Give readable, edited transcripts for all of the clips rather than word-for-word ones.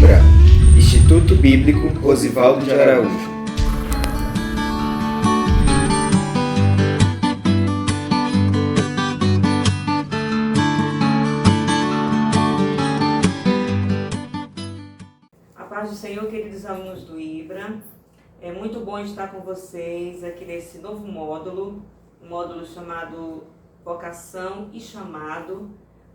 IBRA, Instituto Bíblico Rosivaldo de Araújo. A paz do Senhor, queridos alunos do IBRA. É muito bom estar com vocês aqui nesse novo módulo, um módulo chamado Vocação e Chamado,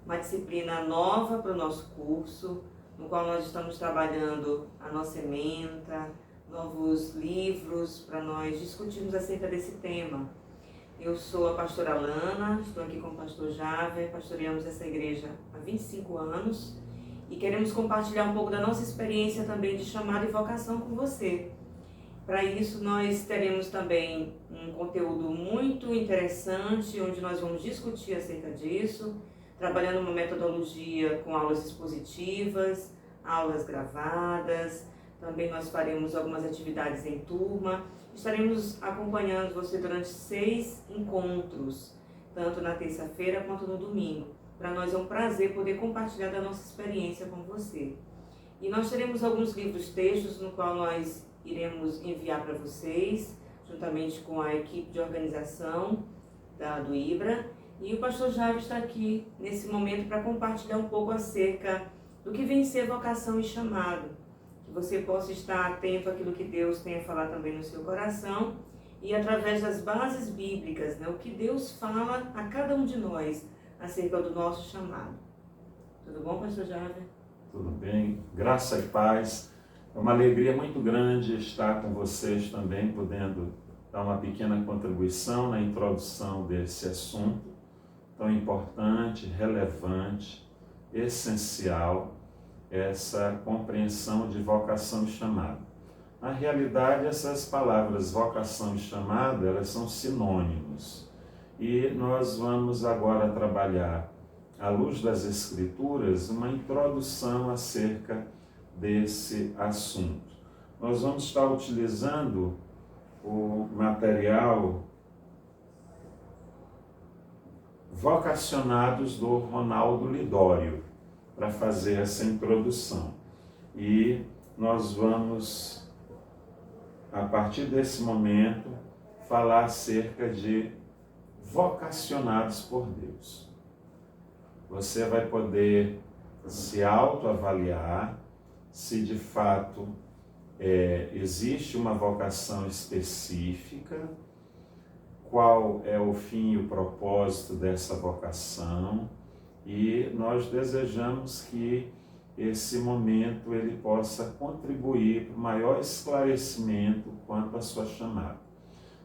uma disciplina nova para o nosso curso, no qual nós estamos trabalhando a nossa ementa, novos livros para nós discutirmos acerca desse tema. Eu sou a pastora Alana, estou aqui com o pastor Javer, pastoreamos essa igreja há 25 anos e queremos compartilhar um pouco da nossa experiência também de chamado e vocação com você. Para isso, nós teremos também um conteúdo muito interessante, onde nós vamos discutir acerca disso, trabalhando uma metodologia com aulas expositivas, aulas gravadas, também nós faremos algumas atividades em turma. Estaremos acompanhando você durante 6 encontros, tanto na terça-feira quanto no domingo. Para nós é um prazer poder compartilhar da nossa experiência com você. E nós teremos alguns livros-textos no qual nós iremos enviar para vocês, juntamente com a equipe de organização do IBRA. E o pastor Jair está aqui nesse momento para compartilhar um pouco acerca do que vem ser vocação e chamado. Que você possa estar atento àquilo que Deus tem a falar também no seu coração e através das bases bíblicas, o que Deus fala a cada um de nós acerca do nosso chamado. Tudo bom, pastor Jair? Tudo bem, graça e paz. É uma alegria muito grande estar com vocês também, podendo dar uma pequena contribuição na introdução desse assunto tão importante, relevante, essencial, essa compreensão de vocação e chamado. Na realidade, essas palavras vocação e chamado, elas são sinônimos. E nós vamos agora trabalhar, à luz das Escrituras, uma introdução acerca desse assunto. Nós vamos estar utilizando o material Vocacionados do Ronaldo Lidório para fazer essa introdução. E nós vamos, a partir desse momento, falar acerca de vocacionados por Deus. Você vai poder se autoavaliar se de fato existe uma vocação específica, qual é o fim e o propósito dessa vocação, e nós desejamos que esse momento ele possa contribuir para o maior esclarecimento quanto à sua chamada.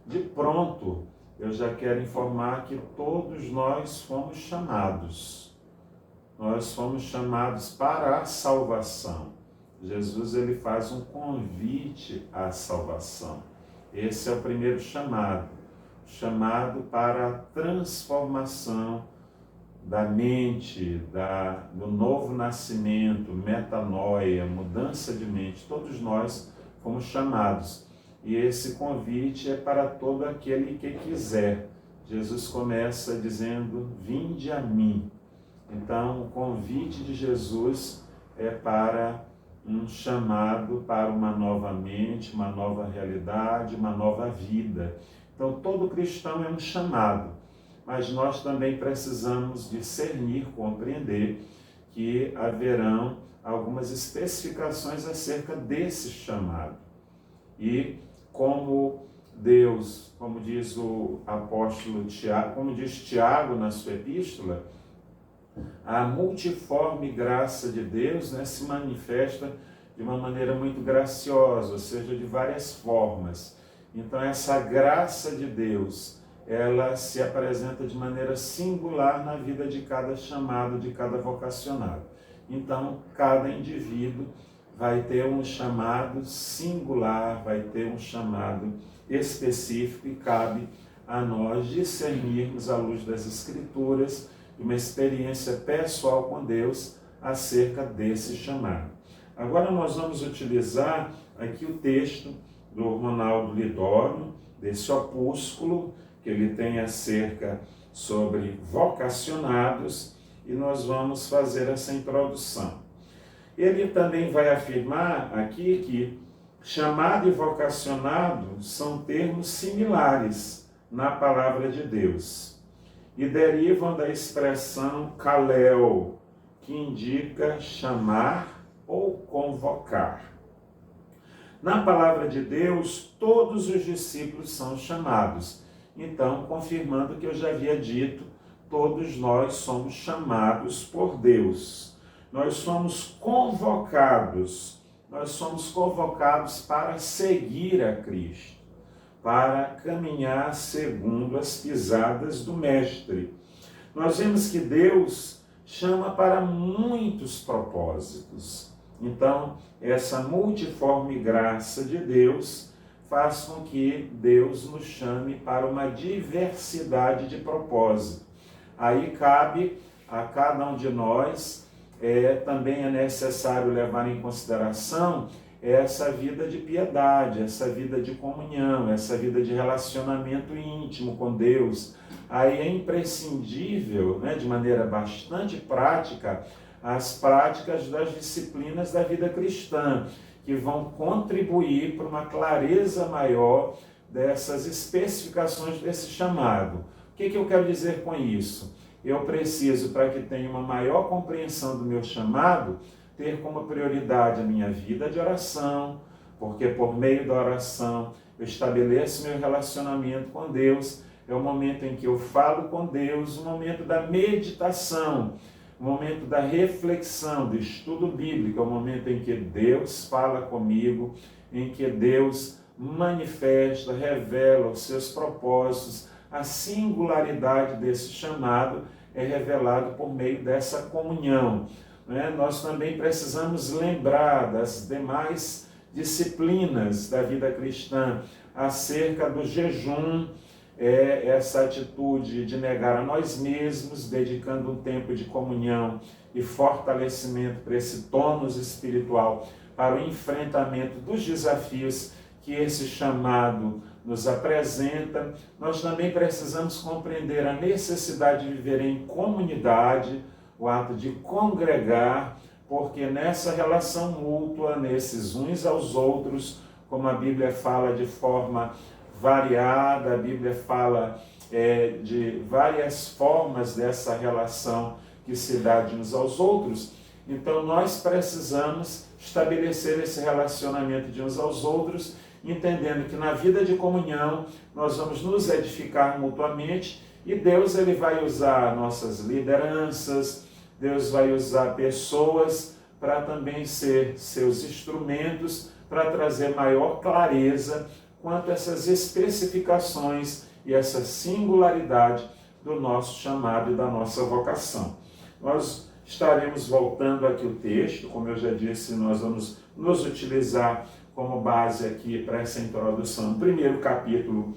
De pronto, eu já quero informar que todos nós fomos chamados. Nós fomos chamados para a salvação. Jesus ele faz um convite à salvação. Esse é o primeiro chamado para a transformação da mente, do novo nascimento, metanoia, mudança de mente. Todos nós fomos chamados. E esse convite é para todo aquele que quiser. Jesus começa dizendo, vinde a mim. Então, o convite de Jesus é para um chamado para uma nova mente, uma nova realidade, uma nova vida. Então, todo cristão é um chamado, mas nós também precisamos discernir, compreender que haverão algumas especificações acerca desse chamado. E como Deus, como diz o apóstolo Tiago, como diz Tiago na sua epístola, a multiforme graça de Deus se manifesta de uma maneira muito graciosa, ou seja, de várias formas. Então essa graça de Deus, ela se apresenta de maneira singular na vida de cada chamado, de cada vocacionado. Então cada indivíduo vai ter um chamado singular, vai ter um chamado específico e cabe a nós discernirmos à luz das Escrituras uma experiência pessoal com Deus acerca desse chamado. Agora nós vamos utilizar aqui o texto do Ronaldo Lidório, desse opúsculo que ele tem acerca sobre vocacionados, e nós vamos fazer essa introdução. Ele também vai afirmar aqui que chamado e vocacionado são termos similares na palavra de Deus e derivam da expressão kalel, que indica chamar ou convocar. Na palavra de Deus, todos os discípulos são chamados. Então, confirmando o que eu já havia dito, todos nós somos chamados por Deus. Nós somos convocados para seguir a Cristo, para caminhar segundo as pisadas do Mestre. Nós vemos que Deus chama para muitos propósitos. Então, essa multiforme graça de Deus faz com que Deus nos chame para uma diversidade de propósitos. Aí cabe a cada um de nós, também é necessário levar em consideração essa vida de piedade, essa vida de comunhão, essa vida de relacionamento íntimo com Deus. Aí é imprescindível, de maneira bastante prática, as práticas das disciplinas da vida cristã, que vão contribuir para uma clareza maior dessas especificações desse chamado. O que eu quero dizer com isso? Eu preciso, para que tenha uma maior compreensão do meu chamado, ter como prioridade a minha vida de oração, porque por meio da oração eu estabeleço meu relacionamento com Deus, é o momento em que eu falo com Deus, o momento da meditação, o momento da reflexão, do estudo bíblico, é o momento em que Deus fala comigo, em que Deus manifesta, revela os seus propósitos. A singularidade desse chamado é revelado por meio dessa comunhão. Nós também precisamos lembrar das demais disciplinas da vida cristã acerca do jejum, essa atitude de negar a nós mesmos, dedicando um tempo de comunhão e fortalecimento para esse tônus espiritual, para o enfrentamento dos desafios que esse chamado nos apresenta. Nós também precisamos compreender a necessidade de viver em comunidade, o ato de congregar, porque nessa relação mútua, nesses uns aos outros, como a Bíblia fala de forma variada, a Bíblia fala de várias formas dessa relação que se dá de uns aos outros. Então nós precisamos estabelecer esse relacionamento de uns aos outros, entendendo que na vida de comunhão nós vamos nos edificar mutuamente e Deus ele vai usar nossas lideranças, Deus vai usar pessoas para também ser seus instrumentos, para trazer maior clareza quanto a essas especificações e essa singularidade do nosso chamado e da nossa vocação. Nós estaremos voltando aqui o texto, como eu já disse, nós vamos nos utilizar como base aqui para essa introdução, o primeiro capítulo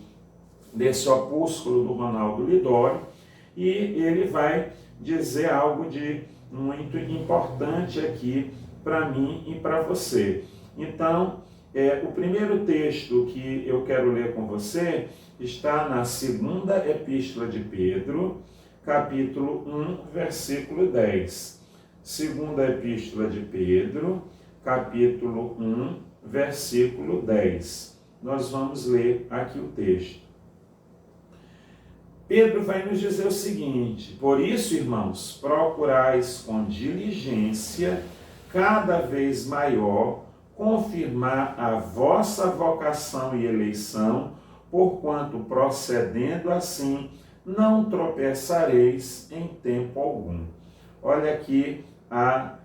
desse opúsculo do Ronaldo Lidório, e ele vai dizer algo de muito importante aqui para mim e para você. Então, o primeiro texto que eu quero ler com você está na segunda epístola de Pedro, capítulo 1, versículo 10. Segunda epístola de Pedro, capítulo 1, versículo 10. Nós vamos ler aqui o texto. Pedro vai nos dizer o seguinte: por isso, irmãos, procurais com diligência, cada vez maior, confirmar a vossa vocação e eleição, porquanto, procedendo assim, não tropeçareis em tempo algum. Olha aqui a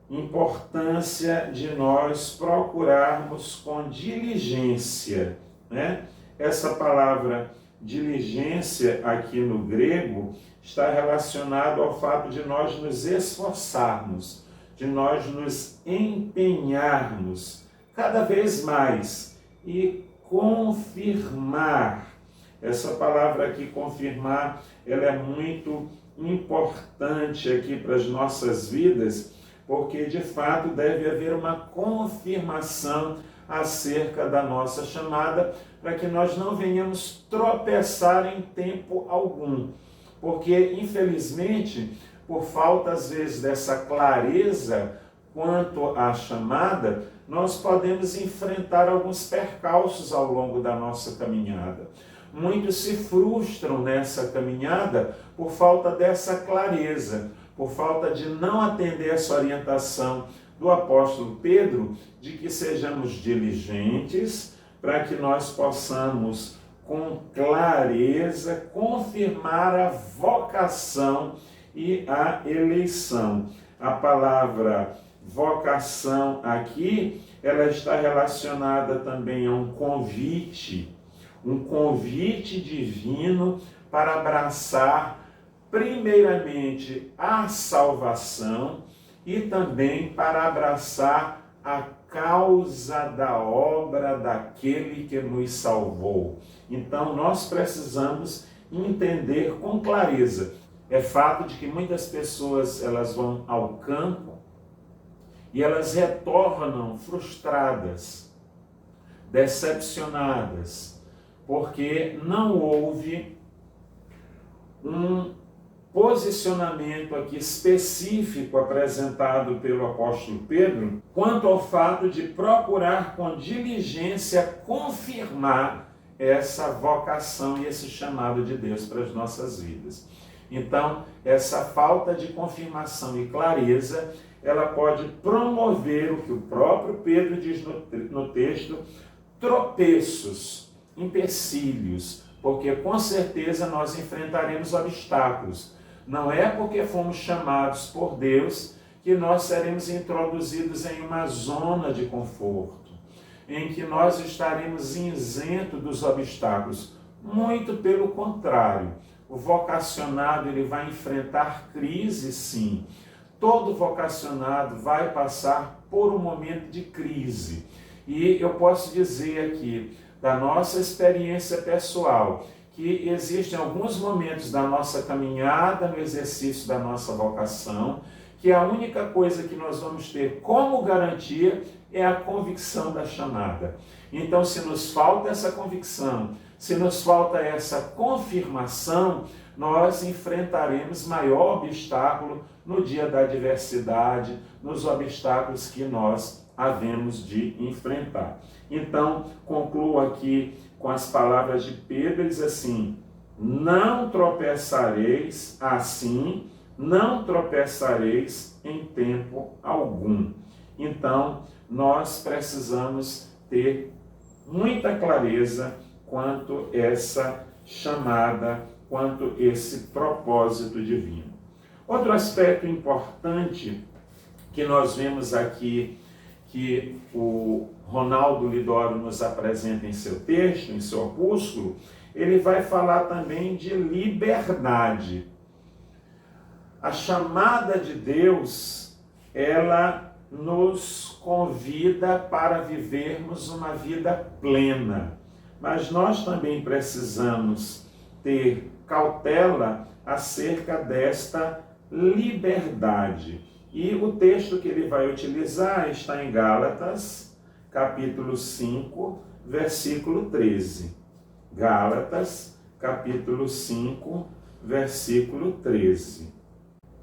importância de nós procurarmos com diligência, Essa palavra diligência aqui no grego está relacionado ao fato de nós nos esforçarmos, de nós nos empenharmos cada vez mais e confirmar. Essa palavra aqui, confirmar, ela é muito importante aqui para as nossas vidas, porque de fato deve haver uma confirmação acerca da nossa chamada, para que nós não venhamos tropeçar em tempo algum. Porque, infelizmente, por falta às vezes dessa clareza quanto à chamada, nós podemos enfrentar alguns percalços ao longo da nossa caminhada. Muitos se frustram nessa caminhada por falta dessa clareza, por falta de não atender essa orientação do apóstolo Pedro, de que sejamos diligentes para que nós possamos, com clareza, confirmar a vocação e a eleição. A palavra vocação aqui, ela está relacionada também a um convite divino para abraçar primeiramente a salvação e também para abraçar a causa da obra daquele que nos salvou. Então nós precisamos entender com clareza. É fato de que muitas pessoas elas vão ao campo e elas retornam frustradas, decepcionadas, porque não houve um posicionamento aqui específico apresentado pelo apóstolo Pedro quanto ao fato de procurar com diligência confirmar essa vocação e esse chamado de Deus para as nossas vidas. Então, essa falta de confirmação e clareza, ela pode promover o que o próprio Pedro diz no texto, tropeços, empecilhos, porque com certeza nós enfrentaremos obstáculos. Não é porque fomos chamados por Deus que nós seremos introduzidos em uma zona de conforto, em que nós estaremos isentos dos obstáculos. Muito pelo contrário, o vocacionado ele vai enfrentar crise, sim. Todo vocacionado vai passar por um momento de crise. E eu posso dizer aqui, da nossa experiência pessoal, que existem alguns momentos da nossa caminhada no exercício da nossa vocação, que a única coisa que nós vamos ter como garantia é a convicção da chamada. Então, se nos falta essa convicção, se nos falta essa confirmação, nós enfrentaremos maior obstáculo no dia da adversidade, nos obstáculos que nós havemos de enfrentar. Então, concluo aqui com as palavras de Pedro, ele diz assim: não tropeçareis assim, não tropeçareis em tempo algum. Então, nós precisamos ter muita clareza quanto essa chamada, quanto esse propósito divino. Outro aspecto importante que nós vemos aqui, que o Ronaldo Lidório nos apresenta em seu texto, em seu opúsculo, ele vai falar também de liberdade. A chamada de Deus, ela nos convida para vivermos uma vida plena, mas nós também precisamos ter cautela acerca desta liberdade. E o texto que ele vai utilizar está em Gálatas, capítulo 5, versículo 13. Gálatas, capítulo 5, versículo 13.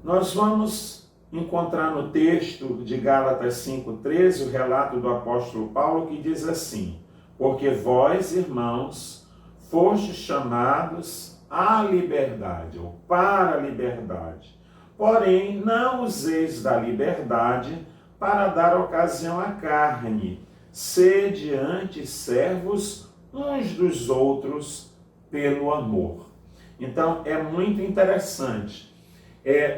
Nós vamos encontrar no texto de Gálatas 5,13 o relato do apóstolo Paulo que diz assim: porque vós, irmãos, fostes chamados à liberdade, ou para a liberdade. Porém, não useis da liberdade para dar ocasião à carne. Sede antes servos uns dos outros pelo amor. Então, é muito interessante.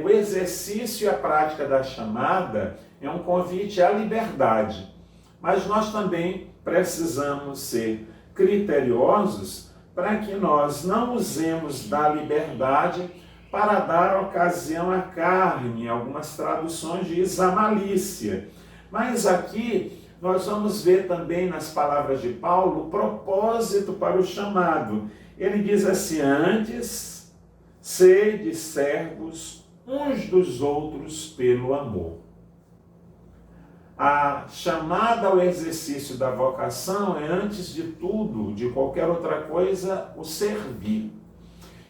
O exercício e a prática da chamada é um convite à liberdade. Mas nós também precisamos ser criteriosos para que nós não usemos da liberdade para dar ocasião à carne. Algumas traduções dizem a malícia. Mas aqui nós vamos ver também nas palavras de Paulo o propósito para o chamado. Ele diz assim: antes, sede servos uns dos outros pelo amor. A chamada ao exercício da vocação é, antes de tudo, de qualquer outra coisa, o servir.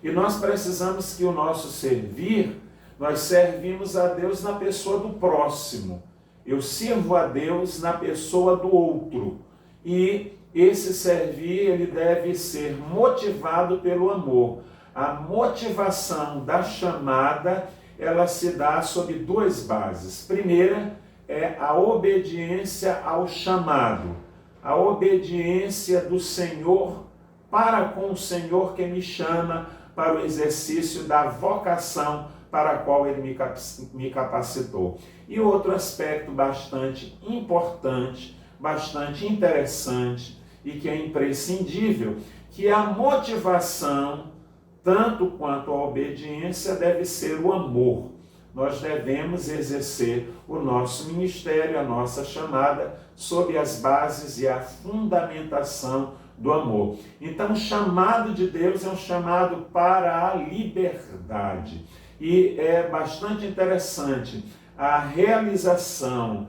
E nós precisamos que o nosso servir, nós servimos a Deus na pessoa do próximo. Eu sirvo a Deus na pessoa do outro. E esse servir, ele deve ser motivado pelo amor. A motivação da chamada, ela se dá sob duas bases. Primeira é a obediência ao chamado, a obediência do Senhor para com o Senhor que me chama para o exercício da vocação para a qual Ele me capacitou. E outro aspecto bastante importante, bastante interessante e que é imprescindível, que a motivação, tanto quanto a obediência, deve ser o amor. Nós devemos exercer o nosso ministério, a nossa chamada, sob as bases e a fundamentação do amor. Então, o chamado de Deus é um chamado para a liberdade. E é bastante interessante a realização,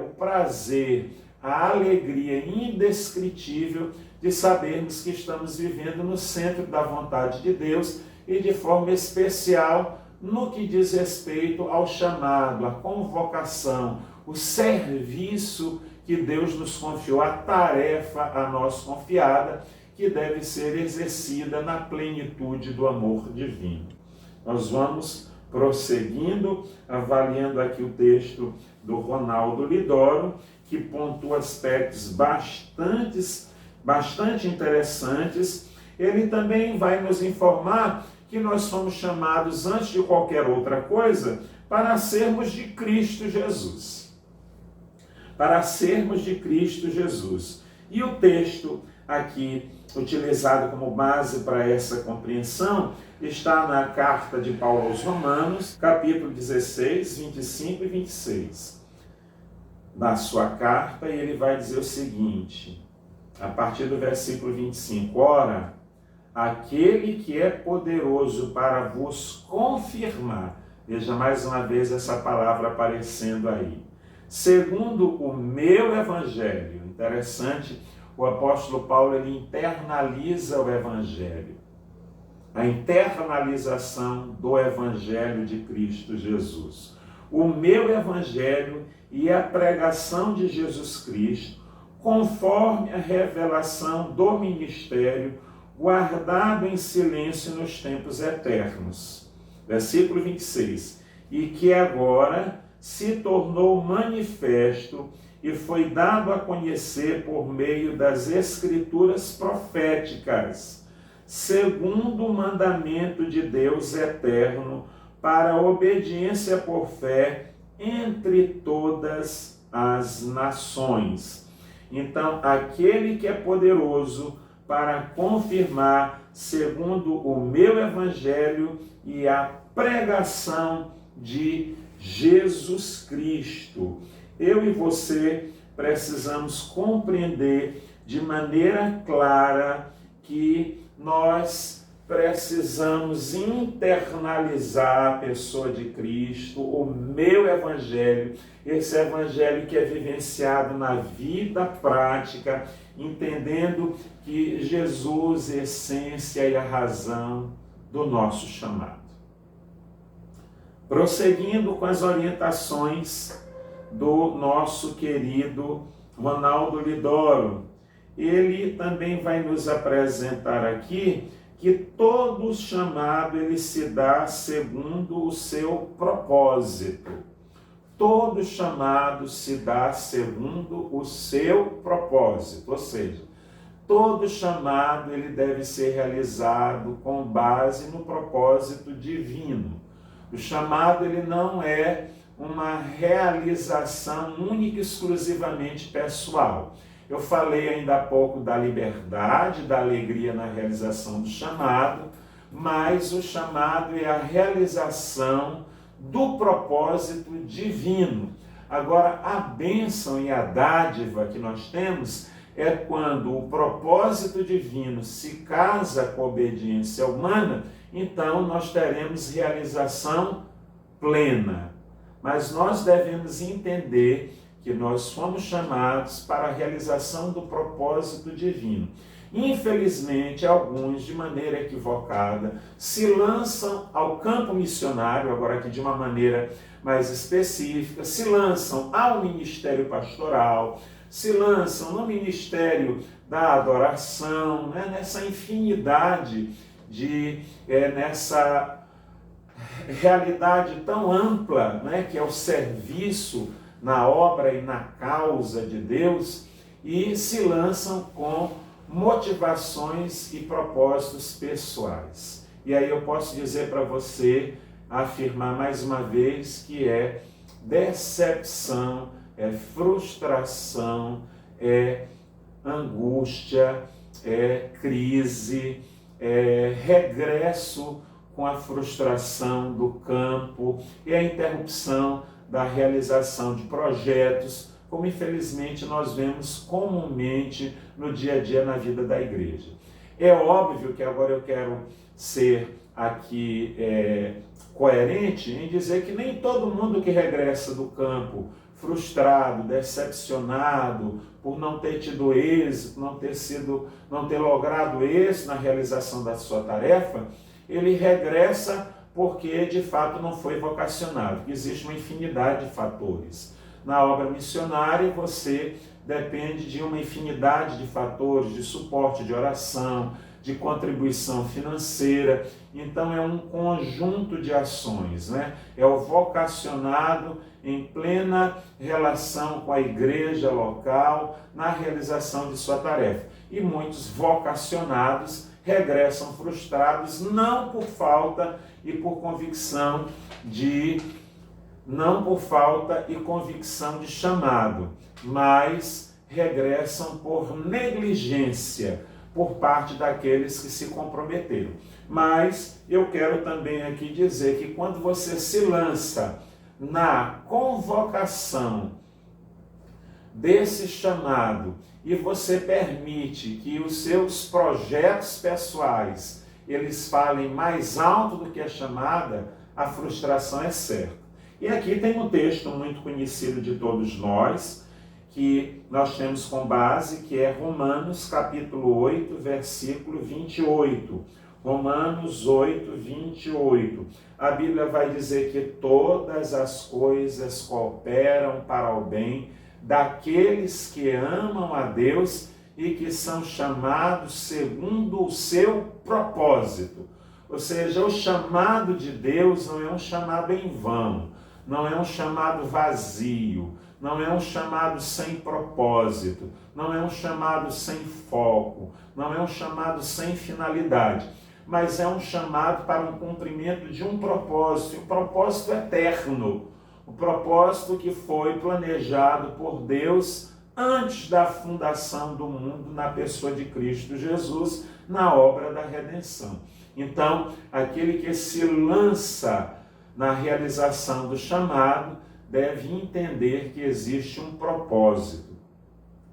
o prazer, a alegria indescritível de sabermos que estamos vivendo no centro da vontade de Deus e de forma especial no que diz respeito ao chamado, à convocação, o serviço que Deus nos confiou, a tarefa a nós confiada, que deve ser exercida na plenitude do amor divino. Nós vamos prosseguindo, avaliando aqui o texto do Ronaldo Lidoro, que pontua aspectos bastante interessantes. Ele também vai nos informar que nós somos chamados, antes de qualquer outra coisa, para sermos de Cristo Jesus. Para sermos de Cristo Jesus. E o texto aqui, utilizado como base para essa compreensão, está na carta de Paulo aos Romanos, capítulo 16, 25 e 26. Na sua carta, ele vai dizer o seguinte, a partir do versículo 25, ora, aquele que é poderoso para vos confirmar, veja mais uma vez essa palavra aparecendo aí, segundo o meu evangelho. Interessante, o apóstolo Paulo, ele internaliza o evangelho, a internalização do evangelho de Cristo Jesus. O meu evangelho e a pregação de Jesus Cristo, conforme a revelação do ministério, guardado em silêncio nos tempos eternos. Versículo 26. E que agora se tornou manifesto e foi dado a conhecer por meio das escrituras proféticas, segundo o mandamento de Deus eterno, para a obediência por fé entre todas as nações. Então, aquele que é poderoso para confirmar, segundo o meu evangelho e a pregação de Jesus Cristo. Eu e você precisamos compreender de maneira clara que nós precisamos internalizar a pessoa de Cristo, o meu evangelho, esse evangelho que é vivenciado na vida prática, entendendo que Jesus é a essência e a razão do nosso chamado. Prosseguindo com as orientações do nosso querido Ronaldo Lidoro, ele também vai nos apresentar aqui que todo chamado ele se dá segundo o seu propósito. Todo chamado se dá segundo o seu propósito, ou seja, todo chamado ele deve ser realizado com base no propósito divino. O chamado ele não é uma realização única e exclusivamente pessoal. Eu falei ainda há pouco da liberdade, da alegria na realização do chamado, mas o chamado é a realização do propósito divino. Agora, a bênção e a dádiva que nós temos é quando o propósito divino se casa com a obediência humana, então nós teremos realização plena. Mas nós devemos entender que nós fomos chamados para a realização do propósito divino. Infelizmente, alguns, de maneira equivocada, se lançam ao campo missionário, agora aqui de uma maneira mais específica, se lançam ao ministério pastoral, se lançam no ministério da adoração, né? Nessa infinidade nessa realidade tão ampla, né? Que é o serviço na obra e na causa de Deus, e se lançam com motivações e propósitos pessoais. E aí eu posso dizer para você, afirmar mais uma vez, que é decepção, é frustração, é angústia, é crise, é regresso com a frustração do campo e a interrupção da realização de projetos, como infelizmente nós vemos comumente no dia a dia na vida da igreja. É óbvio que agora eu quero ser aqui coerente em dizer que nem todo mundo que regressa do campo frustrado, decepcionado por não ter tido êxito, não ter logrado êxito na realização da sua tarefa, ele regressa porque de fato não foi vocacionado. Existe uma infinidade de fatores. Na obra missionária você depende de uma infinidade de fatores, de suporte, de oração, de contribuição financeira. Então é um conjunto de ações, né? É o vocacionado em plena relação com a igreja local na realização de sua tarefa. E muitos vocacionados regressam frustrados, não por falta e por convicção não por falta e convicção de chamado, mas regressam por negligência por parte daqueles que se comprometeram. Mas eu quero também aqui dizer que quando você se lança na convocação desse chamado e você permite que os seus projetos pessoais eles falem mais alto do que a chamada, a frustração é certa. E aqui tem um texto muito conhecido de todos nós, que nós temos como base, que é Romanos capítulo 8, versículo 28. Romanos 8, 28. A Bíblia vai dizer que todas as coisas cooperam para o bem daqueles que amam a Deus e que são chamados segundo o seu propósito. Ou seja, o chamado de Deus não é um chamado em vão, não é um chamado vazio, não é um chamado sem propósito, não é um chamado sem foco, não é um chamado sem finalidade, mas é um chamado para um cumprimento de um propósito, um propósito eterno, o propósito que foi planejado por Deus antes da fundação do mundo na pessoa de Cristo Jesus, na obra da redenção. Então, aquele que se lança na realização do chamado deve entender que existe um propósito,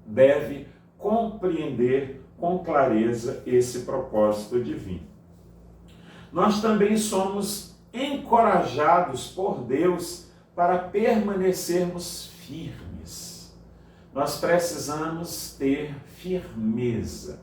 deve compreender com clareza esse propósito divino. Nós também somos encorajados por Deus para permanecermos firmes. Nós precisamos ter firmeza.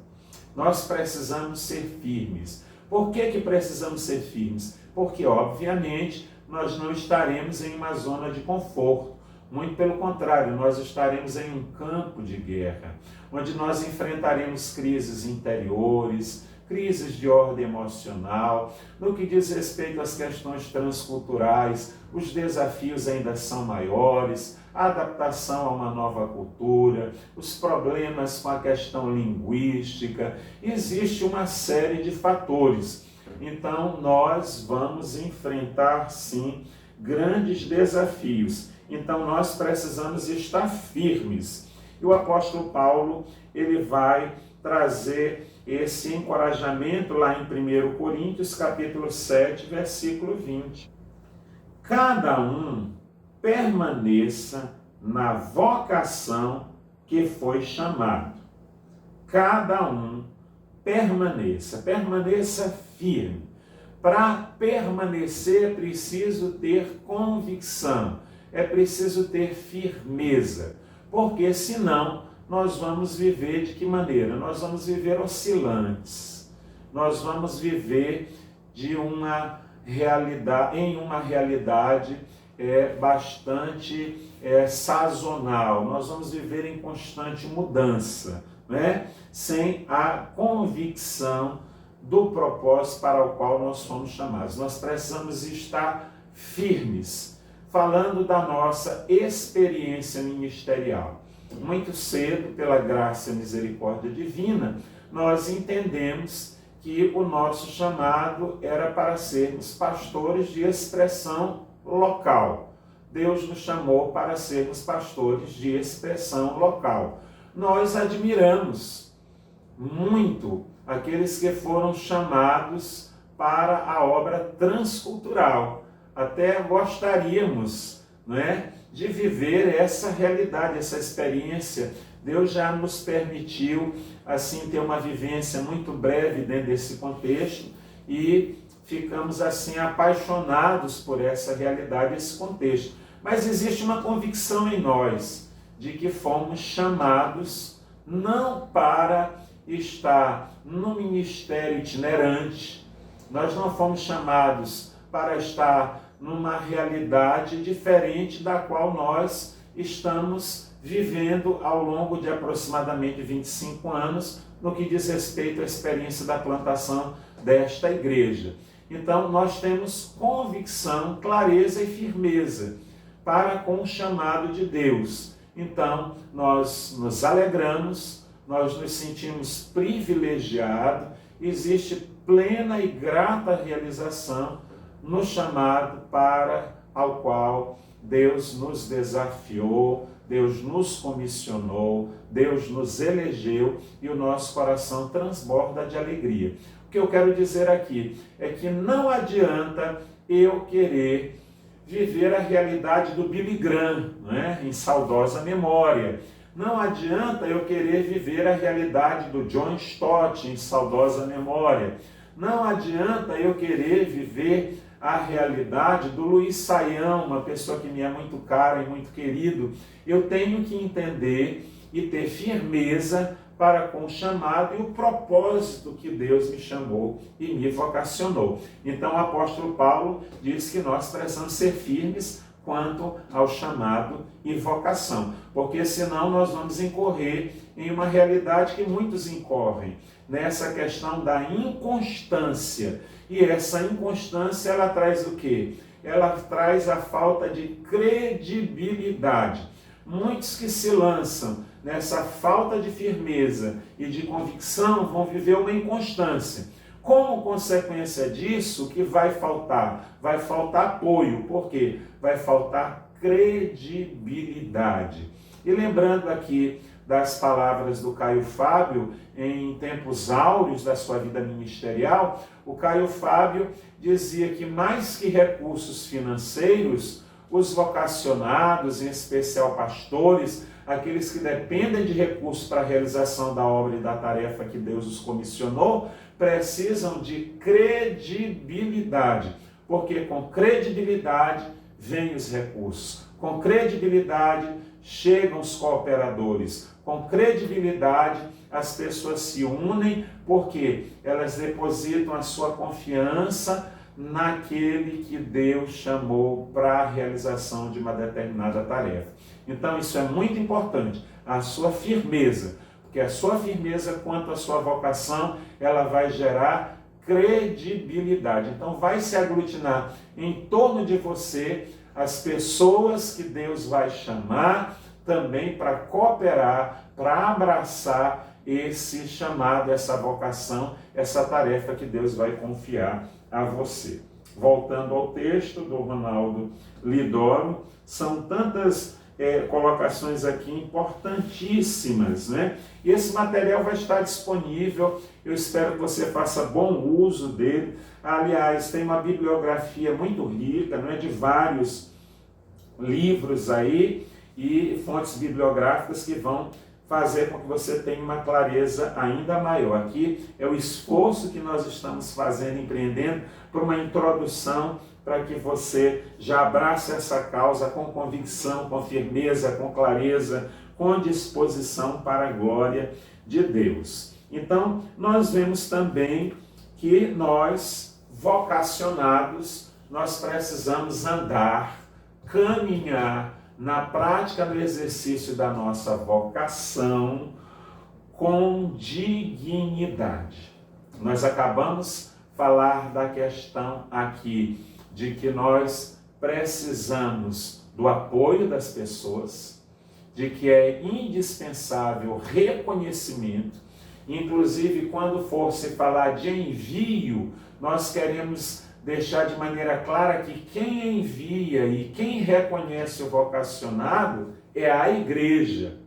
Nós precisamos ser firmes. Por que precisamos ser firmes? Porque, obviamente, nós não estaremos em uma zona de conforto. Muito pelo contrário, nós estaremos em um campo de guerra, onde nós enfrentaremos crises interiores, crises de ordem emocional. No que diz respeito às questões transculturais, os desafios ainda são maiores, a adaptação a uma nova cultura, os problemas com a questão linguística, existe uma série de fatores. Então, nós vamos enfrentar, sim, grandes desafios. Então, nós precisamos estar firmes. E o apóstolo Paulo, ele vai trazer esse encorajamento lá em 1 Coríntios, capítulo 7, versículo 20. Cada um permaneça na vocação que foi chamado. Cada um permaneça firme. Para permanecer é preciso ter convicção, é preciso ter firmeza, porque senão nós vamos viver de que maneira? Nós vamos viver oscilantes. Nós vamos viver em uma realidade bastante sazonal. Nós vamos viver em constante mudança, né? Sem a convicção do propósito para o qual nós fomos chamados. Nós precisamos estar firmes, falando da nossa experiência ministerial. Muito cedo, pela graça e misericórdia divina, nós entendemos que o nosso chamado era para sermos pastores de expressão local. Deus nos chamou para sermos pastores de expressão local. Nós admiramos muito aqueles que foram chamados para a obra transcultural. Até gostaríamos, né, de viver essa realidade, essa experiência. Deus já nos permitiu, assim, ter uma vivência muito breve dentro desse contexto e ficamos, assim, apaixonados por essa realidade, esse contexto. Mas existe uma convicção em nós de que fomos chamados não para estar no ministério itinerante, nós não fomos chamados para estar numa realidade diferente da qual nós estamos vivendo ao longo de aproximadamente 25 anos, no que diz respeito à experiência da plantação desta igreja. Então, nós temos convicção, clareza e firmeza para com o chamado de Deus. Então, nós nos alegramos, nós nos sentimos privilegiados, existe plena e grata realização no chamado ao qual Deus nos desafiou, Deus nos comissionou, Deus nos elegeu e o nosso coração transborda de alegria. O que eu quero dizer aqui é que não adianta eu querer viver a realidade do Billy Graham, né, em saudosa memória. Não adianta eu querer viver a realidade do John Stott, em saudosa memória. Não adianta eu querer viver a realidade do Luiz Saião, uma pessoa que me é muito cara e muito querido. Eu tenho que entender e ter firmeza para com o chamado e o propósito que Deus me chamou e me vocacionou. Então o apóstolo Paulo diz que nós precisamos ser firmes quanto ao chamado e vocação, porque senão nós vamos incorrer em uma realidade que muitos incorrem, nessa questão da inconstância. E essa inconstância, ela traz o quê? Ela traz a falta de credibilidade. Muitos que se lançam nessa falta de firmeza e de convicção vão viver uma inconstância. Como consequência disso, o que vai faltar? Vai faltar apoio. Por quê? Vai faltar credibilidade. E lembrando aqui das palavras do Caio Fábio, em tempos áureos da sua vida ministerial, o Caio Fábio dizia que mais que recursos financeiros, os vocacionados, em especial pastores, aqueles que dependem de recursos para a realização da obra e da tarefa que Deus os comissionou, precisam de credibilidade, porque com credibilidade vêm os recursos, com credibilidade chegam os cooperadores, com credibilidade as pessoas se unem, porque elas depositam a sua confiança naquele que Deus chamou para a realização de uma determinada tarefa. Então isso é muito importante, a sua firmeza, porque a sua firmeza quanto à sua vocação, ela vai gerar credibilidade. Então vai se aglutinar em torno de você as pessoas que Deus vai chamar também para cooperar, para abraçar esse chamado, essa vocação, essa tarefa que Deus vai confiar a você. Voltando ao texto do Ronaldo Lidoro, são tantas colocações aqui importantíssimas, né? E esse material vai estar disponível, eu espero que você faça bom uso dele. Aliás, tem uma bibliografia muito rica, não é, de vários livros aí e fontes bibliográficas que vão fazer com que você tenha uma clareza ainda maior. Aqui é o esforço que nós estamos fazendo, empreendendo, por uma introdução para que você já abrace essa causa com convicção, com firmeza, com clareza, com disposição para a glória de Deus. Então, nós vemos também que nós, vocacionados, nós precisamos andar, caminhar na prática, no exercício da nossa vocação com dignidade. Nós acabamos de falar da questão aqui de que nós precisamos do apoio das pessoas, de que é indispensável reconhecimento. Inclusive, quando for se falar de envio, nós queremos deixar de maneira clara que quem envia e quem reconhece o vocacionado é a igreja.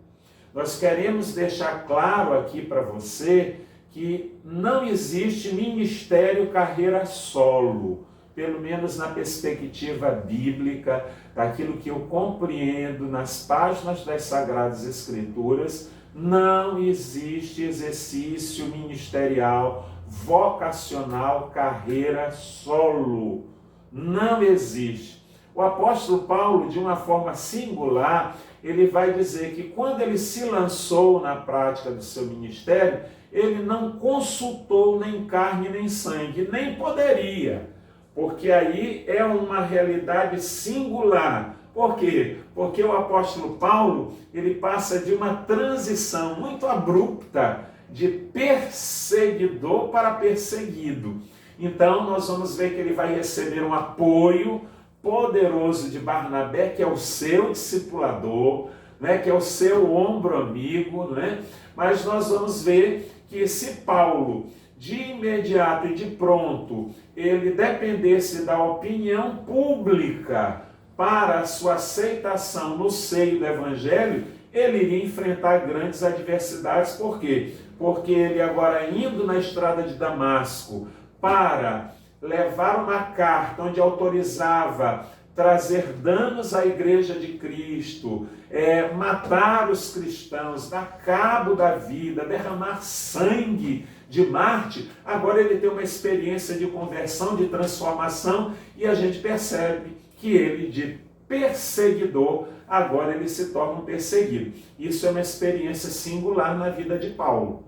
Nós queremos deixar claro aqui para você que não existe ministério carreira solo, pelo menos na perspectiva bíblica, daquilo que eu compreendo nas páginas das Sagradas Escrituras. Não existe exercício ministerial, vocacional, carreira solo. Não existe. O apóstolo Paulo, de uma forma singular, ele vai dizer que quando ele se lançou na prática do seu ministério, ele não consultou nem carne nem sangue, nem poderia, porque aí é uma realidade singular. Por quê? Porque o apóstolo Paulo, ele passa de uma transição muito abrupta de perseguidor para perseguido. Então, nós vamos ver que ele vai receber um apoio poderoso de Barnabé, que é o seu discipulador, né, que é o seu ombro amigo, né? Mas nós vamos ver que se Paulo, de imediato e de pronto, ele dependesse da opinião pública para a sua aceitação no seio do Evangelho, ele iria enfrentar grandes adversidades. Por quê? Porque ele agora indo na estrada de Damasco para levar uma carta onde autorizava trazer danos à igreja de Cristo, matar os cristãos, dar cabo da vida, derramar sangue de Marte, agora ele tem uma experiência de conversão, de transformação, e a gente percebe que ele, de perseguidor, agora ele se torna um perseguido. Isso é uma experiência singular na vida de Paulo.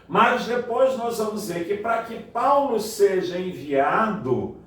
Mas depois nós vamos ver que para que Paulo seja enviado,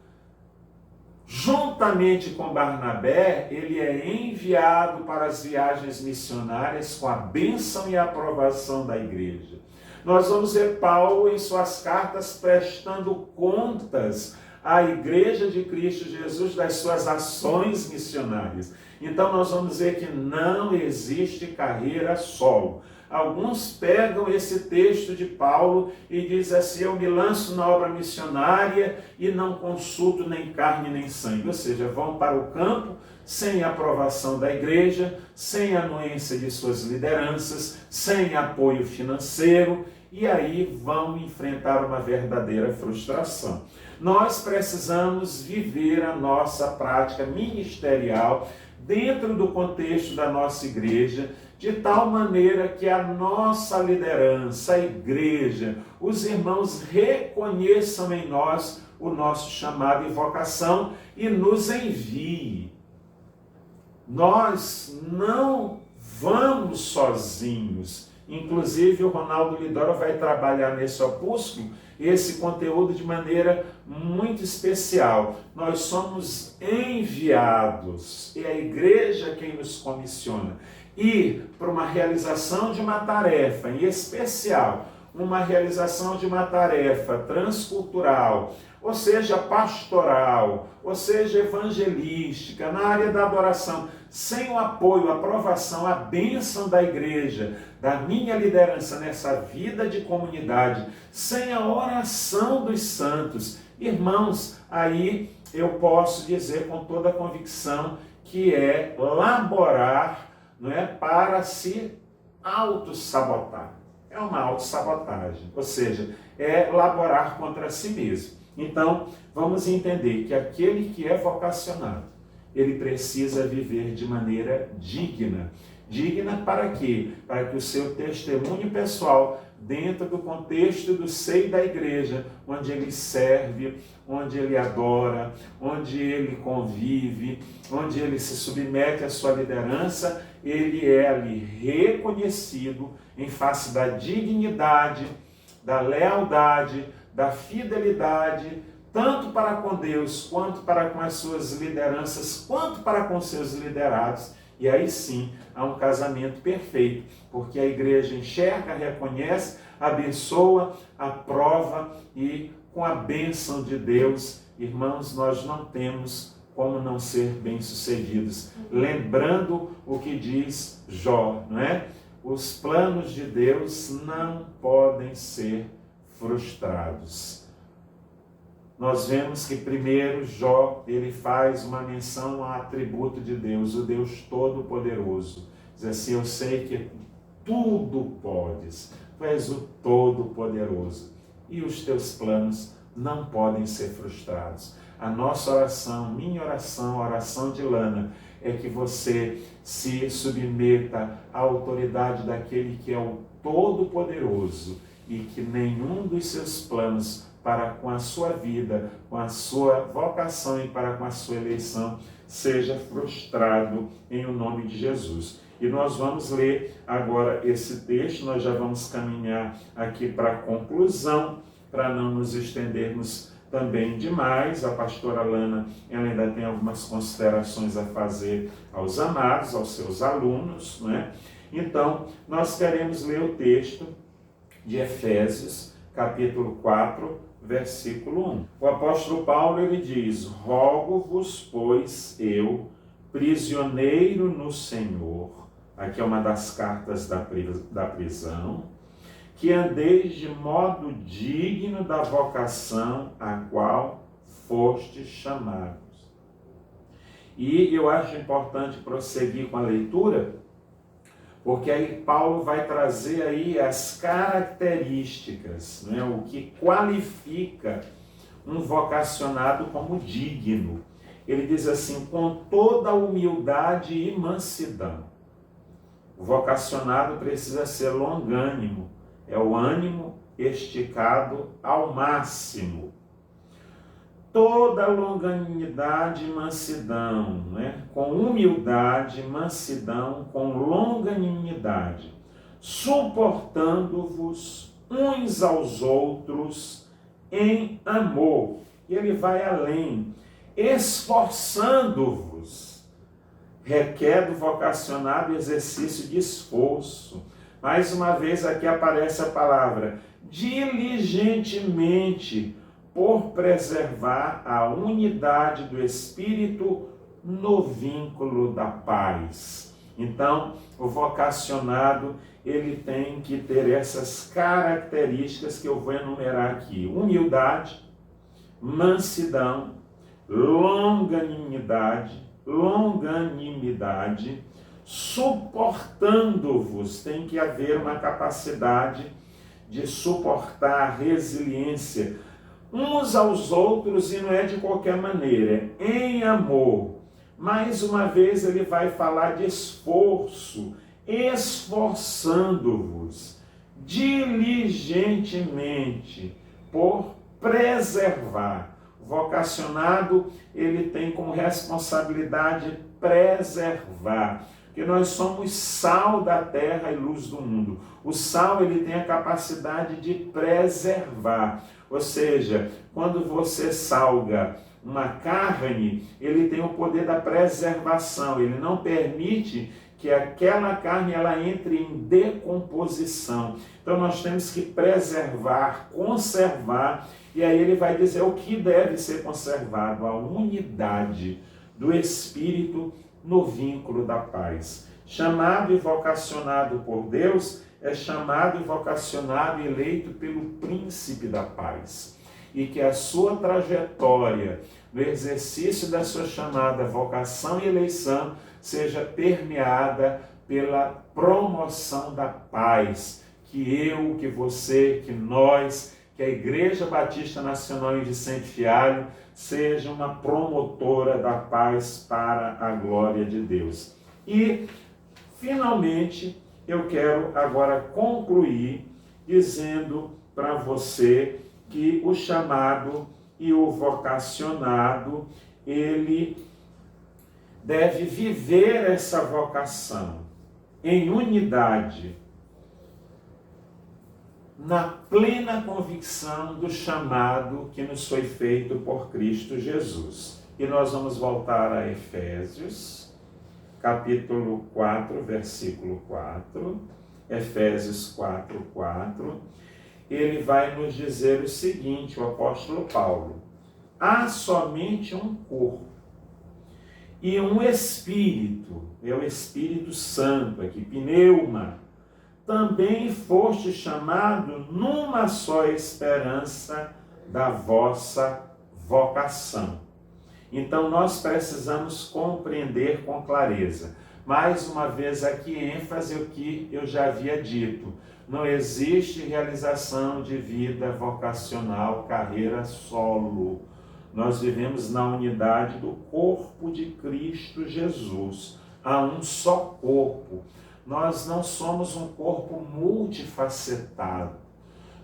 juntamente com Barnabé, ele é enviado para as viagens missionárias com a bênção e a aprovação da igreja. Nós vamos ver Paulo em suas cartas prestando contas à igreja de Cristo Jesus das suas ações missionárias. Então nós vamos ver que não existe carreira solo. Alguns pegam esse texto de Paulo e dizem assim: eu me lanço na obra missionária e não consulto nem carne nem sangue. Ou seja, vão para o campo sem a aprovação da igreja, sem a anuência de suas lideranças, sem apoio financeiro, e aí vão enfrentar uma verdadeira frustração. Nós precisamos viver a nossa prática ministerial dentro do contexto da nossa igreja, de tal maneira que a nossa liderança, a igreja, os irmãos reconheçam em nós o nosso chamado e vocação e nos enviem. Nós não vamos sozinhos. Inclusive o Ronaldo Lidoro vai trabalhar nesse opúsculo esse conteúdo de maneira muito especial. Nós somos enviados, é a igreja quem nos comissiona. E para uma realização de uma tarefa, em especial, uma realização de uma tarefa transcultural, ou seja, pastoral, ou seja, evangelística, na área da adoração, sem o apoio, a aprovação, a bênção da igreja, da minha liderança nessa vida de comunidade, sem a oração dos santos, irmãos, aí eu posso dizer com toda a convicção que é laborar, não é, para se autossabotar. É uma autossabotagem, ou seja, é laborar contra si mesmo. Então, vamos entender que aquele que é vocacionado, ele precisa viver de maneira digna. Digna para quê? Para que o seu testemunho pessoal, dentro do contexto do seio da igreja, onde ele serve, onde ele adora, onde ele convive, onde ele se submete à sua liderança, ele é ali reconhecido em face da dignidade, da lealdade, da fidelidade, tanto para com Deus, quanto para com as suas lideranças, quanto para com seus liderados. E aí sim, há um casamento perfeito, porque a igreja enxerga, reconhece, abençoa, aprova e com a bênção de Deus, irmãos, nós não temos como não ser bem-sucedidos. Lembrando o que diz Jó, não é? Os planos de Deus não podem ser frustrados. Nós vemos que primeiro Jó, ele faz uma menção ao atributo de Deus, o Deus Todo-Poderoso. Diz assim, eu sei que tudo podes, tu és o Todo-Poderoso e os teus planos não podem ser frustrados. A nossa oração, minha oração, a oração de Lana, é que você se submeta à autoridade daquele que é o Todo-Poderoso e que nenhum dos seus planos para com a sua vida, com a sua vocação e para com a sua eleição seja frustrado em o nome de Jesus. E nós vamos ler agora esse texto, nós já vamos caminhar aqui para a conclusão, para não nos estendermos também demais. A pastora Lana, ela ainda tem algumas considerações a fazer aos amados, aos seus alunos, né? Então, nós queremos ler o texto de Efésios, capítulo 4, versículo 1. O apóstolo Paulo, ele diz, rogo-vos, pois eu, prisioneiro no Senhor, aqui é uma das cartas da prisão, que andeis de modo digno da vocação a qual fostes chamados. E eu acho importante prosseguir com a leitura, porque aí Paulo vai trazer aí as características, né, o que qualifica um vocacionado como digno. Ele diz assim, com toda humildade e mansidão. O vocacionado precisa ser longânimo, é o ânimo esticado ao máximo. Toda longanimidade e mansidão, né? Com humildade, mansidão, com longanimidade, suportando-vos uns aos outros em amor. E ele vai além, esforçando-vos. Requer do vocacionado exercício de esforço. Mais uma vez aqui aparece a palavra diligentemente, por preservar a unidade do Espírito no vínculo da paz. Então, o vocacionado, ele tem que ter essas características que eu vou enumerar aqui. Humildade, mansidão, longanimidade, suportando-vos. Tem que haver uma capacidade de suportar, resiliência, uns aos outros, e não é de qualquer maneira, em amor. Mais uma vez ele vai falar de esforço, esforçando-vos diligentemente por preservar. O vocacionado, ele tem como responsabilidade preservar, porque nós somos sal da terra e luz do mundo. O sal, ele tem a capacidade de preservar. Ou seja, quando você salga uma carne, ele tem o poder da preservação, ele não permite que aquela carne ela entre em decomposição. Então nós temos que preservar, conservar, e aí ele vai dizer o que deve ser conservado, a unidade do Espírito no vínculo da paz. Chamado e vocacionado por Deus, é chamado e vocacionado e eleito pelo príncipe da paz. E que a sua trajetória, no exercício da sua chamada, vocação e eleição, seja permeada pela promoção da paz. Que eu, que você, que nós, que a Igreja Batista Nacional em Vicente Fialho seja uma promotora da paz para a glória de Deus. E, finalmente, eu quero agora concluir dizendo para você que o chamado e o vocacionado, ele deve viver essa vocação em unidade, na plena convicção do chamado que nos foi feito por Cristo Jesus. E nós vamos voltar a Efésios, capítulo 4, versículo 4, Efésios 4, 4, ele vai nos dizer o seguinte, o apóstolo Paulo: há somente um corpo e um Espírito, é o Espírito Santo, aqui, pneuma, também foste chamado numa só esperança da vossa vocação. Então nós precisamos compreender com clareza. Mais uma vez aqui ênfase o que eu já havia dito. Não existe realização de vida vocacional, carreira solo. Nós vivemos na unidade do corpo de Cristo Jesus. Há um só corpo. Nós não somos um corpo multifacetado.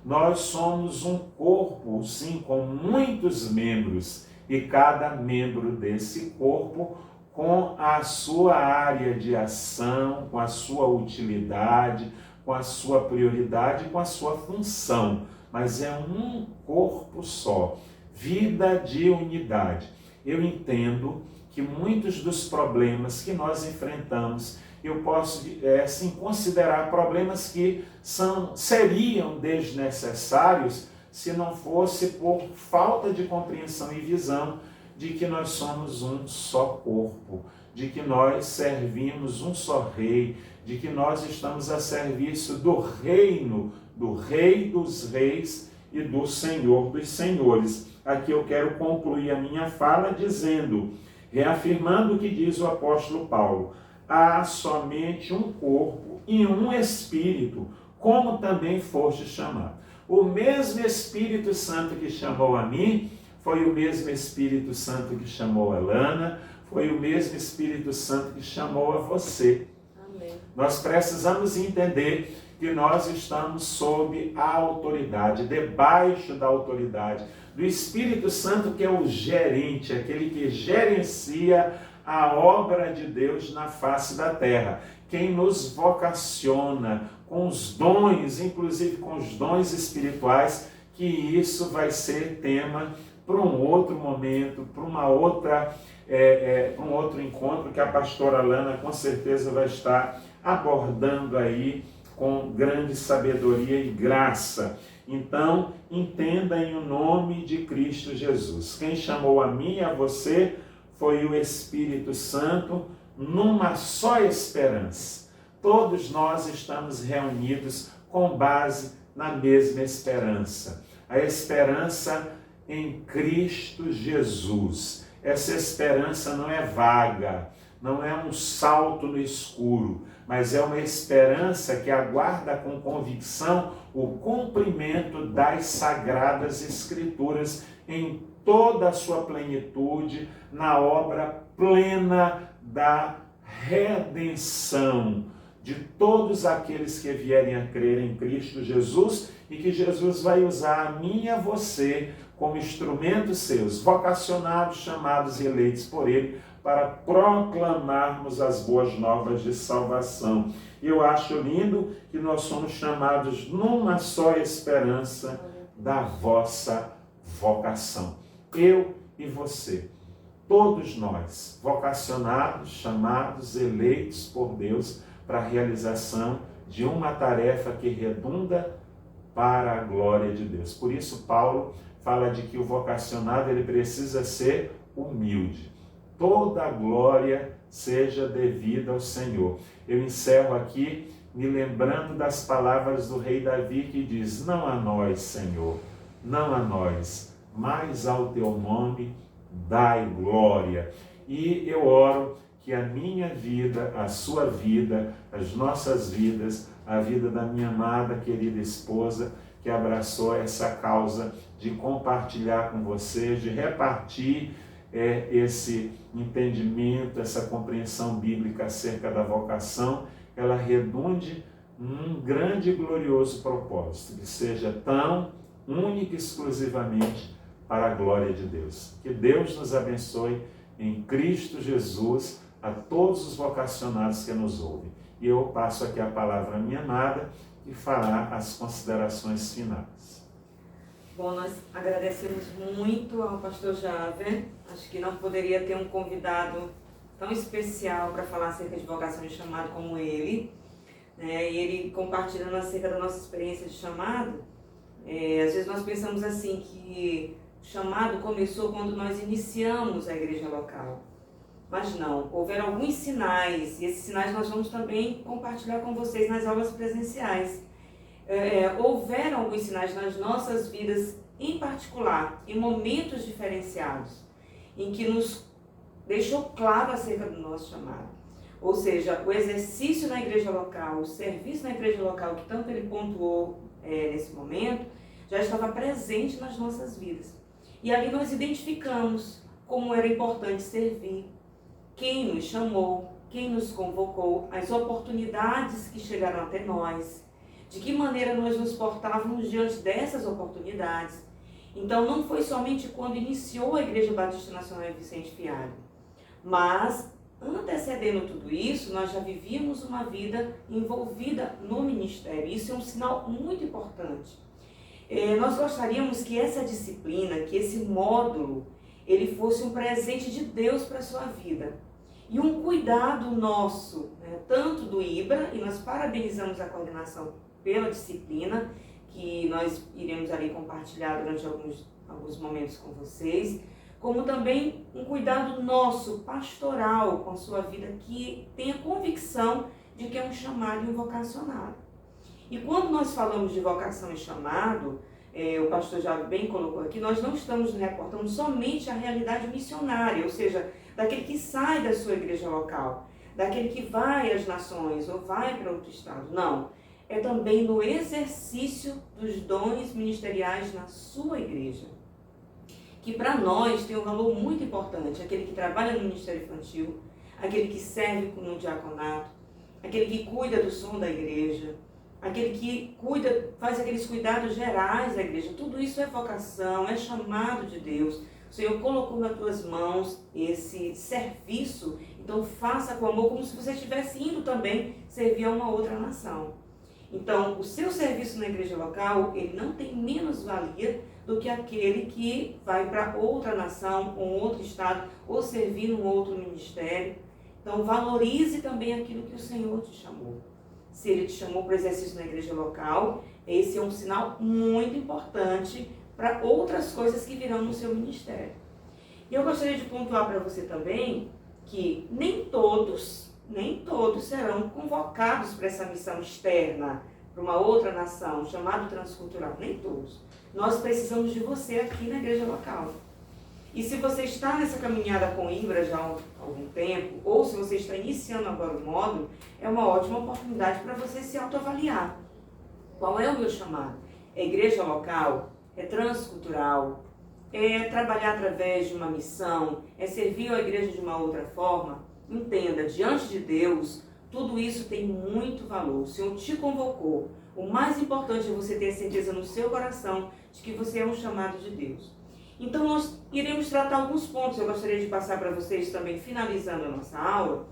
Nós somos um corpo, sim, com muitos membros. E cada membro desse corpo com a sua área de ação, com a sua utilidade, com a sua prioridade, com a sua função. Mas é um corpo só. Vida de unidade. Eu entendo que muitos dos problemas que nós enfrentamos, eu posso sim considerar problemas que seriam desnecessários se não fosse por falta de compreensão e visão de que nós somos um só corpo, de que nós servimos um só rei, de que nós estamos a serviço do reino, do Rei dos Reis e do Senhor dos Senhores. Aqui eu quero concluir a minha fala dizendo, reafirmando o que diz o apóstolo Paulo: há somente um corpo e um Espírito, como também foste chamado. O mesmo Espírito Santo que chamou a mim, foi o mesmo Espírito Santo que chamou a Lana, foi o mesmo Espírito Santo que chamou a você. Amém. Nós precisamos entender que nós estamos sob a autoridade, debaixo da autoridade do Espírito Santo, que é o gerente, aquele que gerencia a obra de Deus na face da terra. Quem nos vocaciona com os dons, inclusive com os dons espirituais, que isso vai ser tema para um outro momento, para uma outra, um outro encontro que a pastora Lana com certeza vai estar abordando aí com grande sabedoria e graça. Então, entenda em o nome de Cristo Jesus. Quem chamou a mim e a você foi o Espírito Santo numa só esperança. Todos nós estamos reunidos com base na mesma esperança. A esperança em Cristo Jesus. Essa esperança não é vaga, não é um salto no escuro, mas é uma esperança que aguarda com convicção o cumprimento das Sagradas Escrituras em toda a sua plenitude, na obra plena da redenção de todos aqueles que vierem a crer em Cristo Jesus, e que Jesus vai usar a mim e a você como instrumentos seus, vocacionados, chamados e eleitos por Ele, para proclamarmos as boas novas de salvação. E eu acho lindo que nós somos chamados numa só esperança da vossa vocação. Eu e você, todos nós, vocacionados, chamados, eleitos por Deus para a realização de uma tarefa que redunda para a glória de Deus. Por isso Paulo fala de que o vocacionado ele precisa ser humilde. Toda a glória seja devida ao Senhor. Eu encerro aqui me lembrando das palavras do rei Davi que diz: não a nós, Senhor, não a nós, mas ao teu nome dai glória. E eu oro que a minha vida, a sua vida, as nossas vidas, a vida da minha amada, querida esposa, que abraçou essa causa de compartilhar com vocês, de repartir esse entendimento, essa compreensão bíblica acerca da vocação, ela redunde num grande e glorioso propósito, que seja tão única e exclusivamente para a glória de Deus. Que Deus nos abençoe em Cristo Jesus a todos os vocacionados que nos ouvem. E eu passo aqui a palavra à minha amada, que fará as considerações finais. Bom, nós agradecemos muito ao pastor Javer. Acho que não poderia ter um convidado tão especial para falar acerca de vocação e chamado como ele. E ele compartilhando acerca da nossa experiência de chamado. Às vezes nós pensamos assim, que o chamado começou quando nós iniciamos a igreja local. Mas não, houveram alguns sinais, e esses sinais nós vamos também compartilhar com vocês nas aulas presenciais. Houveram alguns sinais nas nossas vidas, em particular, em momentos diferenciados, em que nos deixou claro acerca do nosso chamado. Ou seja, o exercício na igreja local, o serviço na igreja local, que tanto ele pontuou nesse momento, já estava presente nas nossas vidas. E ali nós identificamos como era importante servir, quem nos chamou, quem nos convocou, as oportunidades que chegaram até nós, de que maneira nós nos portávamos diante dessas oportunidades. Então não foi somente quando iniciou a Igreja Batista Nacional em Vicente Fialho, mas antecedendo tudo isso, nós já vivíamos uma vida envolvida no ministério. Isso é um sinal muito importante. Nós gostaríamos que essa disciplina, que esse módulo, ele fosse um presente de Deus para a sua vida. E um cuidado nosso, tanto do IBRA, e nós parabenizamos a coordenação pela disciplina, que nós iremos ali compartilhar durante alguns momentos com vocês, como também um cuidado nosso, pastoral, com a sua vida, que tenha convicção de que é um chamado e um vocacionado. E quando nós falamos de vocação e chamado, o pastor já bem colocou aqui, nós não estamos nos reportando somente à realidade missionária, ou seja, daquele que sai da sua igreja local, daquele que vai às nações ou vai para outro estado. Não, é também no exercício dos dons ministeriais na sua igreja, que para nós tem um valor muito importante, aquele que trabalha no ministério infantil, aquele que serve no diaconato, aquele que cuida do som da igreja, aquele que faz aqueles cuidados gerais da igreja. Tudo isso é vocação, é chamado de Deus. O Senhor colocou nas tuas mãos esse serviço, então faça com amor, como se você estivesse indo também servir a uma outra nação. Então, o seu serviço na igreja local, ele não tem menos valia do que aquele que vai para outra nação, um outro estado, ou servir num outro ministério. Então, valorize também aquilo que o Senhor te chamou. Se Ele te chamou para o exercício na igreja local, esse é um sinal muito importante para outras coisas que virão no seu ministério. E eu gostaria de pontuar para você também que nem todos serão convocados para essa missão externa, para uma outra nação, chamado transcultural. Nem todos. Nós precisamos de você aqui na igreja local. E se você está nessa caminhada com IBRA já há algum tempo, ou se você está iniciando agora o módulo, é uma ótima oportunidade para você se autoavaliar. Qual é o meu chamado? É igreja local? É transcultural? É trabalhar através de uma missão? É servir a igreja de uma outra forma? Entenda, diante de Deus, tudo isso tem muito valor. O Senhor te convocou. O mais importante é você ter certeza no seu coração de que você é um chamado de Deus. Então, nós iremos tratar alguns pontos, eu gostaria de passar para vocês também, finalizando a nossa aula,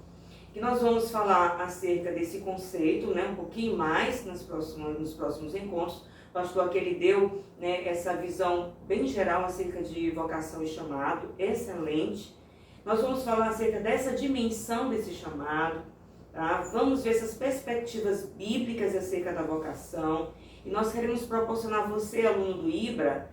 que nós vamos falar acerca desse conceito, um pouquinho mais nos próximos encontros. O pastor aqui, ele deu essa visão bem geral acerca de vocação e chamado, excelente. Nós vamos falar acerca dessa dimensão desse chamado, tá? Vamos ver essas perspectivas bíblicas acerca da vocação, e nós queremos proporcionar a você, aluno do IBRA,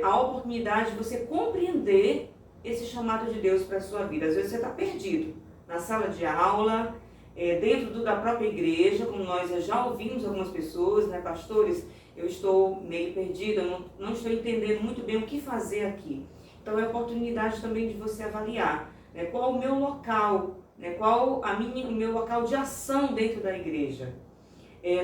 a oportunidade de você compreender esse chamado de Deus para a sua vida. Às vezes você está perdido na sala de aula, dentro da própria igreja, como nós já ouvimos algumas pessoas, pastores, eu estou meio perdida, não estou entendendo muito bem o que fazer aqui. Então é a oportunidade também de você avaliar qual o meu local, qual o meu local de ação dentro da igreja.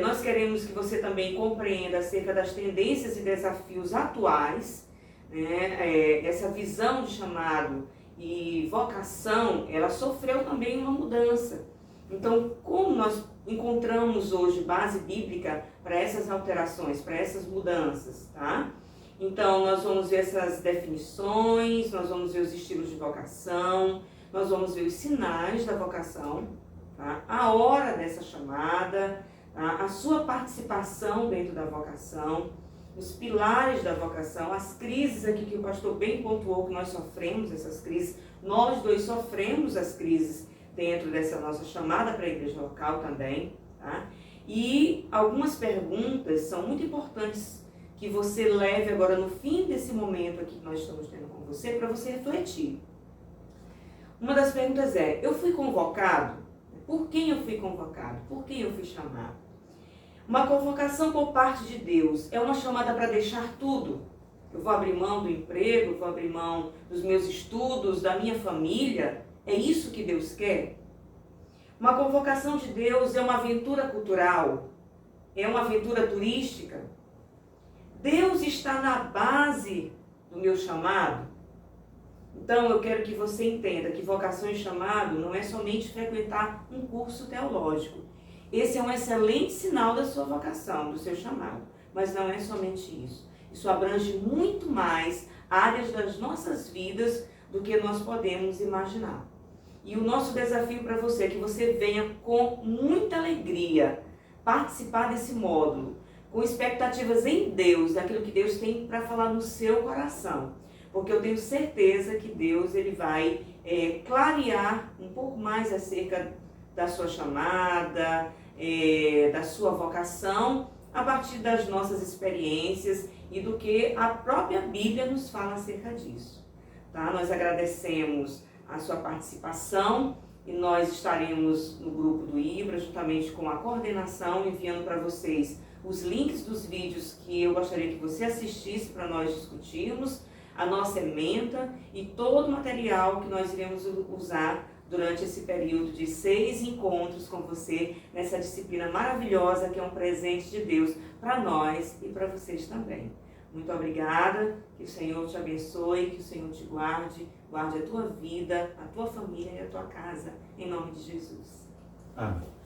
Nós queremos que você também compreenda acerca das tendências e desafios atuais, né? Essa visão de chamado e vocação, ela sofreu também uma mudança. Então, como nós encontramos hoje base bíblica para essas alterações, para essas mudanças, tá? Então, nós vamos ver essas definições, nós vamos ver os estilos de vocação, nós vamos ver os sinais da vocação, tá? A hora dessa chamada, tá? A sua participação dentro da vocação, os pilares da vocação, as crises aqui que o pastor bem pontuou que nós sofremos essas crises, nós dois sofremos as crises dentro dessa nossa chamada para a igreja local também, tá? E algumas perguntas são muito importantes que você leve agora no fim desse momento aqui que nós estamos tendo com você, para você refletir. Uma das perguntas é, eu fui convocado? Por quem eu fui convocado? Por quem eu fui chamado? Uma convocação por parte de Deus é uma chamada para deixar tudo. Eu vou abrir mão do emprego, vou abrir mão dos meus estudos, da minha família. É isso que Deus quer? Uma convocação de Deus é uma aventura cultural? É uma aventura turística? Deus está na base do meu chamado? Então eu quero que você entenda que vocação e chamado não é somente frequentar um curso teológico. Esse é um excelente sinal da sua vocação, do seu chamado. Mas não é somente isso. Isso abrange muito mais áreas das nossas vidas do que nós podemos imaginar. E o nosso desafio para você é que você venha com muita alegria participar desse módulo, com expectativas em Deus, daquilo que Deus tem para falar no seu coração. Porque eu tenho certeza que Deus ele vai clarear um pouco mais acerca da sua chamada, da sua vocação, a partir das nossas experiências e do que a própria Bíblia nos fala acerca disso. Tá? Nós agradecemos a sua participação e nós estaremos no grupo do IBRA, juntamente com a coordenação, enviando para vocês os links dos vídeos que eu gostaria que você assistisse para nós discutirmos, a nossa ementa e todo o material que nós iremos usar durante esse período de 6 encontros com você nessa disciplina maravilhosa que é um presente de Deus para nós e para vocês também. Muito obrigada, que o Senhor te abençoe, que o Senhor te guarde, guarde a tua vida, a tua família e a tua casa, em nome de Jesus. Amém.